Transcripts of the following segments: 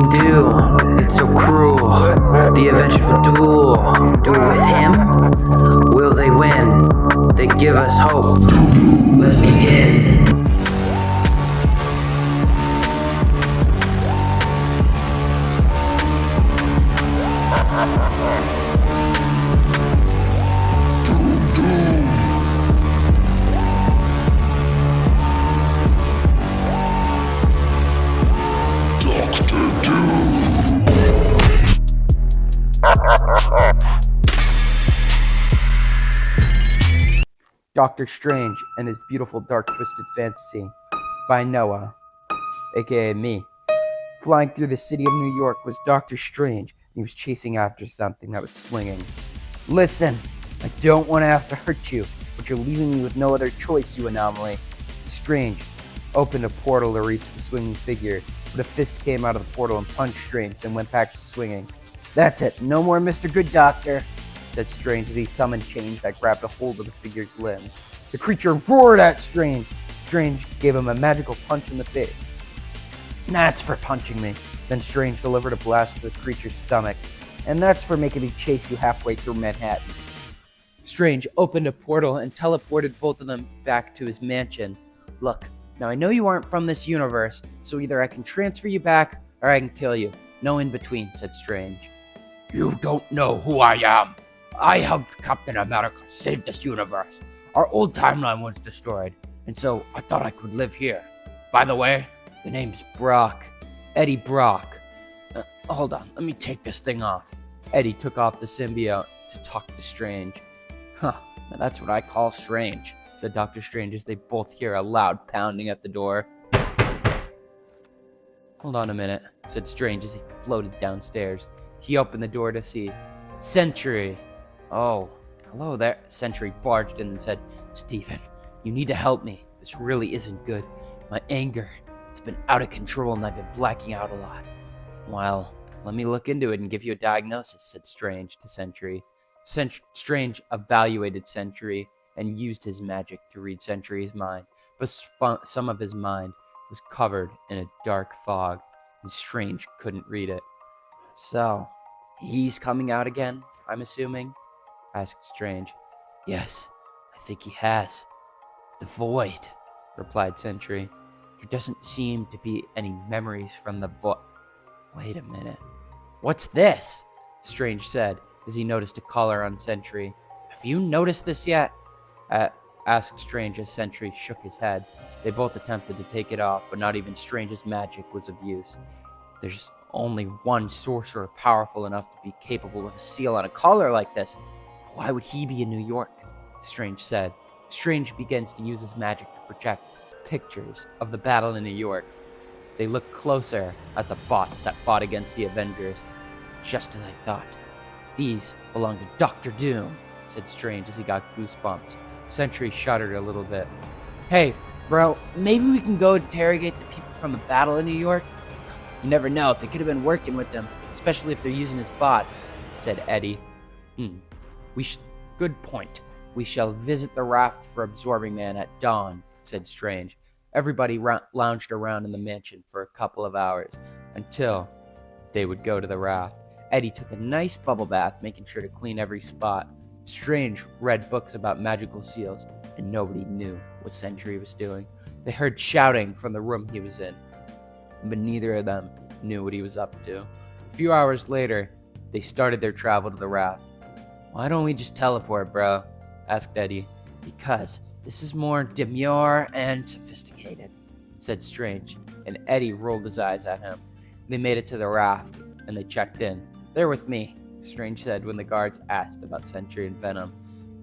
do? It's so cruel. The Avengers will duel. Do it with him? Will they win? They give us hope. Let's begin. Doctor Strange and His Beautiful Dark Twisted Fantasy by Noah, aka me. Flying through the city of New York was Doctor Strange, and he was chasing after something that was swinging. Listen, I don't want to have to hurt you, but you're leaving me with no other choice, you anomaly. Strange opened a portal to reach the swinging figure, but a fist came out of the portal and punched Strange, then went back to swinging. That's it, no more Mr. Good Doctor, said Strange as he summoned chains that grabbed a hold of the figure's limbs. The creature roared at Strange. Strange gave him a magical punch in the face. That's for punching me. Then Strange delivered a blast to the creature's stomach. And that's for making me chase you halfway through Manhattan. Strange opened a portal and teleported both of them back to his mansion. Look, now I know you aren't from this universe, so either I can transfer you back or I can kill you. No in between, said Strange. You don't know who I am. I helped Captain America save this universe. Our old timeline was destroyed, and so I thought I could live here. By the way, the name's Brock. Eddie Brock. Hold on, let me take this thing off. Eddie took off the symbiote to talk to Strange. Huh, now that's what I call strange, said Doctor Strange as they both hear a loud pounding at the door. Hold on a minute, said Strange as he floated downstairs. He opened the door to see Sentry. Oh, hello there. Sentry barged in and said, Stephen, you need to help me. This really isn't good. My anger, it's been out of control and I've been blacking out a lot. Well, let me look into it and give you a diagnosis, said Strange to Sentry. Strange evaluated Sentry and used his magic to read Sentry's mind, but some of his mind was covered in a dark fog, and Strange couldn't read it. So, he's coming out again, I'm assuming? Asked Strange. Yes, I think he has. The void, replied Sentry. There doesn't seem to be any memories from the void. Wait a minute. What's this? Strange said as he noticed a collar on Sentry. Have you noticed this yet? Asked Strange as Sentry shook his head. They both attempted to take it off, but not even Strange's magic was of use. There's only one sorcerer powerful enough to be capable of a seal on a collar like this. Why would he be in New York? Strange said. Strange begins to use his magic to project pictures of the battle in New York. They looked closer at the bots that fought against the Avengers. Just as I thought. These belong to Doctor Doom, said Strange as he got goosebumps. Sentry shuddered a little bit. Hey, bro, maybe we can go interrogate the people from the battle in New York? You never know, they could have been working with them, especially if they're using his bots, said Eddie. Good point. We shall visit the raft for Absorbing Man at dawn, said Strange. Everybody lounged around in the mansion for a couple of hours, until they would go to the raft. Eddie took a nice bubble bath, making sure to clean every spot. Strange read books about magical seals, and nobody knew what Sentry was doing. They heard shouting from the room he was in, but neither of them knew what he was up to. A few hours later, they started their travel to the raft. Why don't we just teleport, bro? Asked Eddie. Because this is more demure and sophisticated, said Strange, and Eddie rolled his eyes at him. They made it to the raft, and they checked in. They're with me, Strange said when the guards asked about Sentry and Venom.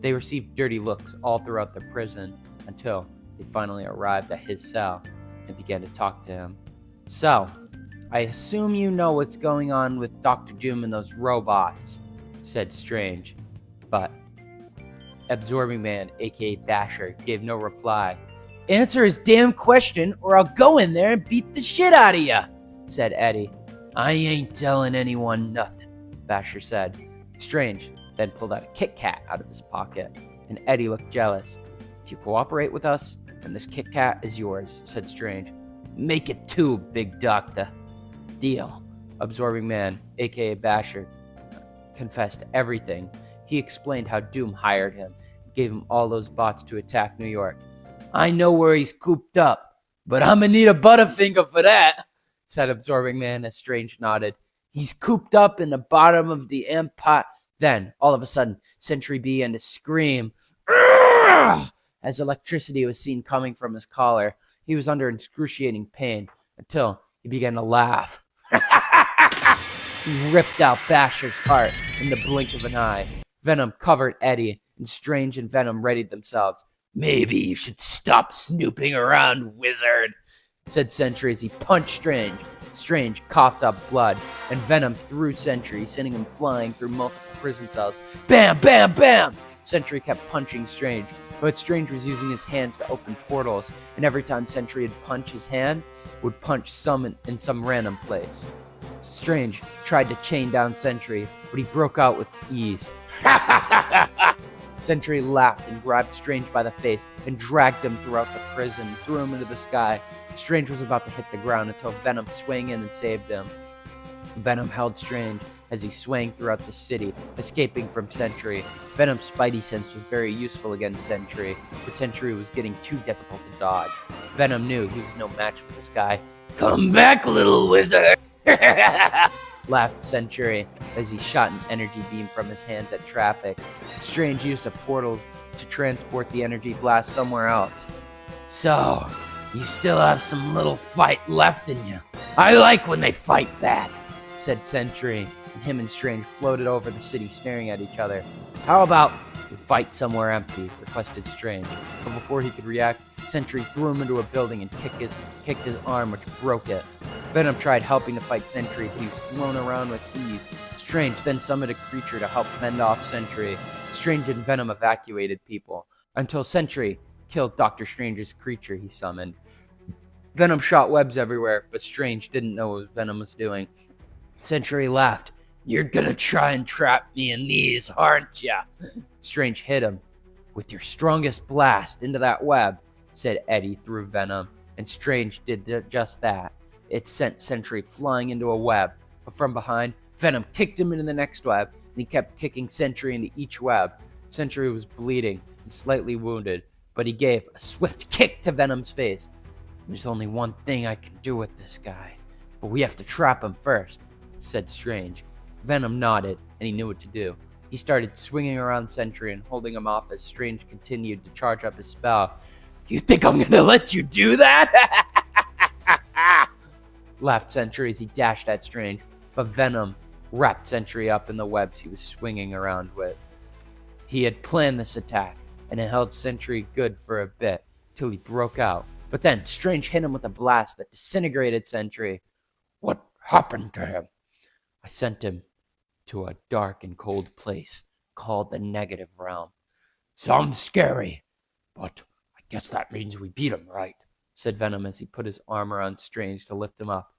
They received dirty looks all throughout the prison until they finally arrived at his cell and began to talk to him. So, I assume you know what's going on with Dr. Doom and those robots, said Strange. But Absorbing Man, aka Basher, gave no reply. Answer his damn question or I'll go in there and beat the shit out of ya, said Eddie. I ain't telling anyone nothing, Basher said. Strange then pulled out a Kit Kat out of his pocket, and Eddie looked jealous. If you cooperate with us, then this Kit Kat is yours, said Strange. Make it two, big doctor. Deal. Absorbing Man, aka Basher, confessed everything. He explained how Doom hired him, gave him all those bots to attack New York. I know where he's cooped up, but I'm gonna need a Butterfinger for that, said Absorbing Man as Strange nodded. He's cooped up in the bottom of the Empire. Then, all of a sudden, Sentry began to scream as electricity was seen coming from his collar. He was under excruciating pain until he began to laugh. He ripped out Basher's heart in the blink of an eye. Venom covered Eddie, and Strange and Venom readied themselves. Maybe you should stop snooping around, wizard, said Sentry as he punched Strange. Strange coughed up blood, and Venom threw Sentry, sending him flying through multiple prison cells. Bam, bam, bam! Sentry kept punching Strange, but Strange was using his hands to open portals, and every time Sentry would punch his hand, would punch some in some random place. Strange tried to chain down Sentry, but he broke out with ease. Sentry laughed and grabbed Strange by the face and dragged him throughout the prison and threw him into the sky. Strange was about to hit the ground until Venom swang in and saved him. Venom held Strange as he swang throughout the city, escaping from Sentry. Venom's spidey sense was very useful against Sentry, but Sentry was getting too difficult to dodge. Venom knew he was no match for this guy. Come back, little wizard! Laughed Sentry as he shot an energy beam from his hands at traffic. Strange used a portal to transport the energy blast somewhere else. So, you still have some little fight left in you. I like when they fight back, said Sentry, and him and Strange floated over the city staring at each other. How about we fight somewhere empty, requested Strange. But before he could react, Sentry threw him into a building and kicked his arm, which broke it. Venom tried helping to fight Sentry, but he was thrown around with ease. Strange then summoned a creature to help fend off Sentry. Strange and Venom evacuated people, until Sentry killed Dr. Strange's creature he summoned. Venom shot webs everywhere, but Strange didn't know what Venom was doing. Sentry laughed. You're gonna try and trap me in these, aren't ya? Strange hit him. With your strongest blast into that web, said Eddie through Venom, and Strange did just that. It sent Sentry flying into a web, but from behind, Venom kicked him into the next web, and he kept kicking Sentry into each web. Sentry was bleeding and slightly wounded, but he gave a swift kick to Venom's face. There's only one thing I can do with this guy, but we have to trap him first, said Strange. Venom nodded, and he knew what to do. He started swinging around Sentry and holding him off as Strange continued to charge up his spell. You think I'm gonna let you do that? Laughed Sentry as he dashed at Strange, but Venom wrapped Sentry up in the webs he was swinging around with. He had planned this attack, and it held Sentry good for a bit, till he broke out. But then Strange hit him with a blast that disintegrated Sentry. What happened to him? I sent him to a dark and cold place called the Negative Realm. Sounds scary, but I guess that means we beat him, right? Said Venom as he put his arm around Strange to lift him up.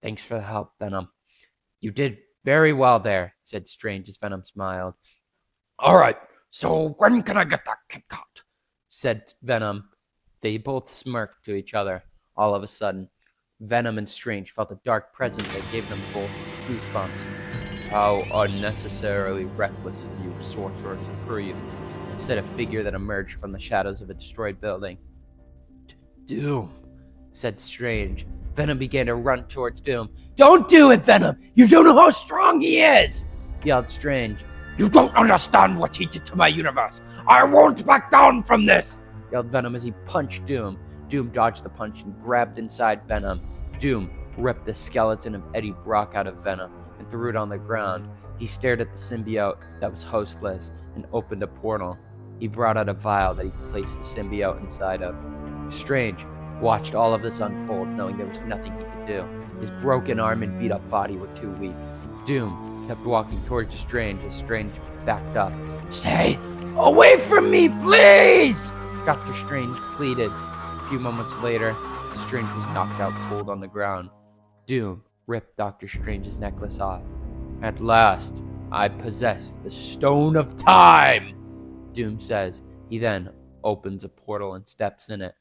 Thanks for the help, Venom. You did very well there, said Strange as Venom smiled. All right, so when can I get that kick out? Said Venom. They both smirked to each other. All of a sudden, Venom and Strange felt a dark presence that gave them both goosebumps. How unnecessarily reckless of you, Sorcerer Supreme, said a figure that emerged from the shadows of a destroyed building. Doom, said Strange. Venom began to run towards Doom. Don't do it, Venom! You don't know how strong he is! Yelled Strange. You don't understand what he did to my universe! I won't back down from this! Yelled Venom as he punched Doom. Doom dodged the punch and grabbed inside Venom. Doom ripped the skeleton of Eddie Brock out of Venom and threw it on the ground. He stared at the symbiote that was hostless and opened a portal. He brought out a vial that he placed the symbiote inside of. Strange watched all of this unfold, knowing there was nothing he could do. His broken arm and beat-up body were too weak. Doom kept walking towards Strange as Strange backed up. Stay away from me, please! Dr. Strange pleaded. A few moments later, Strange was knocked out cold on the ground. Doom ripped Dr. Strange's necklace off. At last, I possess the Stone of Time, Doom says. He then opens a portal and steps in it.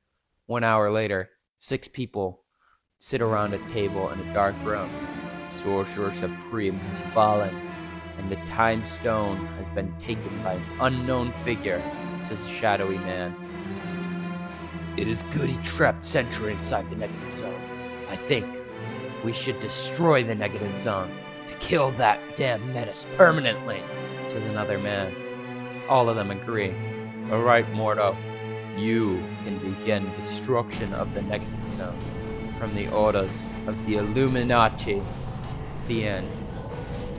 1 hour later, 6 people sit around a table in a dark room. Sorcerer Supreme has fallen, and the Time Stone has been taken by an unknown figure, says a shadowy man. It is good he trapped Sentry inside the negative zone. I think we should destroy the negative zone to kill that damn menace permanently, says another man. All of them agree. All right, Mordo, you can begin destruction of the negative zone from the orders of the Illuminati. The end.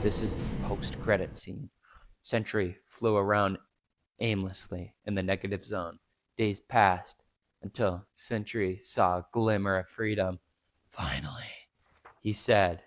This is the post-credit scene. Sentry flew around aimlessly in the negative zone. Days passed until Sentry saw a glimmer of freedom. Finally, he said,